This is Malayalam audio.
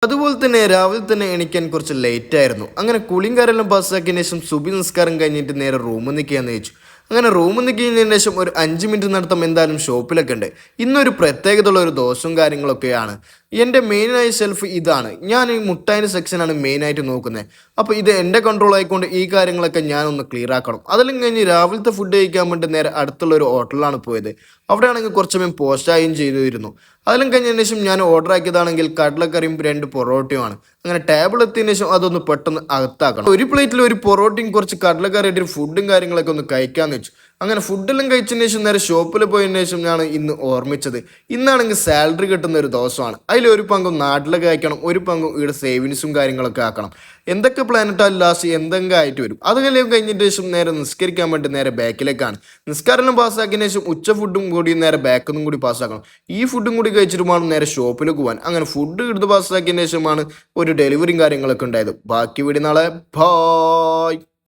അതുപോലെ തന്നെ രാവിലെ തന്നെ എണീക്കാൻ കുറച്ച് ലേറ്റ് ആയിരുന്നു. അങ്ങനെ കുളിയും കാര്യമെല്ലാം പാസ്സാക്കിയതിന് ശേഷം സുബി നിസ്കാരം കഴിഞ്ഞിട്ട് നേരെ റൂമിൽ നിൽക്കുകയെന്ന് ചോദിച്ചു. അങ്ങനെ റൂമിൽ നിൽക്കുന്നതിന് ശേഷം ഒരു 5 മിനിറ്റ് നടത്തം എന്തായാലും ഷോപ്പിലൊക്കെ ഉണ്ട്. ഇന്നൊരു പ്രത്യേകത ഉള്ള ഒരു ദോഷവും കാര്യങ്ങളൊക്കെയാണ്. എൻ്റെ മെയിനായ ഷെൽഫ് ഇതാണ്. ഞാൻ ഈ മുട്ടായിൻ്റെ സെക്ഷനാണ് മെയിനായിട്ട് നോക്കുന്നത്. അപ്പോൾ ഇത് എൻ്റെ കൺട്രോൾ ആയിക്കൊണ്ട് ഈ കാര്യങ്ങളൊക്കെ ഞാനൊന്ന് ക്ലിയർ ആക്കണം. അതെല്ലാം കഴിഞ്ഞ് രാവിലത്തെ ഫുഡ് കഴിക്കാൻ വേണ്ടി നേരെ അടുത്തുള്ള ഒരു ഹോട്ടലിലാണ് പോയത്. അവിടെ ആണെങ്കിൽ കുറച്ച് സമയം പോസ്റ്റായും ചെയ്തിരുന്നു. അതെല്ലാം കഴിഞ്ഞതിന് ശേഷം ഞാൻ ഓർഡർ ആക്കിയതാണെങ്കിൽ കടലക്കറിയും 2 പൊറോട്ടയുമാണ്. അങ്ങനെ ടേബിൾ എത്തിയതിനു ശേഷം അതൊന്ന് പെട്ടെന്ന് അകത്താക്കണം. ഒരു പ്ലേറ്റിൽ ഒരു പൊറോട്ടയും കുറച്ച് കടലക്കറിയായിട്ട് ഫുഡും കാര്യങ്ങളൊക്കെ ഒന്ന് കഴിക്കാമെന്ന് വെച്ചു. അങ്ങനെ ഫുഡെല്ലാം കഴിച്ചതിന് ശേഷം നേരെ ഷോപ്പിൽ പോയതിനു ശേഷം ഞാൻ ഇന്ന് ഓർമ്മിച്ചത് ഇന്നാണെങ്കിൽ സാലറി കിട്ടുന്ന ഒരു ദിവസമാണ്. അതിൽ ഒരു പങ്കും നാട്ടിലൊക്കെ അയക്കണം, ഒരു പങ്കും ഇവിടെ സേവിങ്സും കാര്യങ്ങളൊക്കെ ആക്കണം. എന്തൊക്കെ പ്ലാനറ്റാലും ലാസ്റ്റ് എന്തെങ്കിലും ആയിട്ട് വരും. അതെല്ലാം കഴിഞ്ഞിട്ട് ശേഷം നേരെ നിസ്കരിക്കാൻ വേണ്ടി നേരെ ബാക്കിലേക്കാണ്. നിസ്കാരം പാസ്സാക്കിയതിനു ശേഷം ഉച്ച ഫുഡും കൂടി നേരെ ബാക്കൊന്നും കൂടി പാസ്സാക്കണം. ഈ ഫുഡും കൂടി കഴിച്ചിട്ടുമാണ് നേരെ ഷോപ്പിലേക്ക് പോകാൻ. അങ്ങനെ ഫുഡ് എടുത്ത് പാസ്സാക്കിയതിനു ശേഷമാണ് ഒരു ഡെലിവറിയും കാര്യങ്ങളൊക്കെ ഉണ്ടായത്. ബാക്കി വീട് നാളെ ബായ്.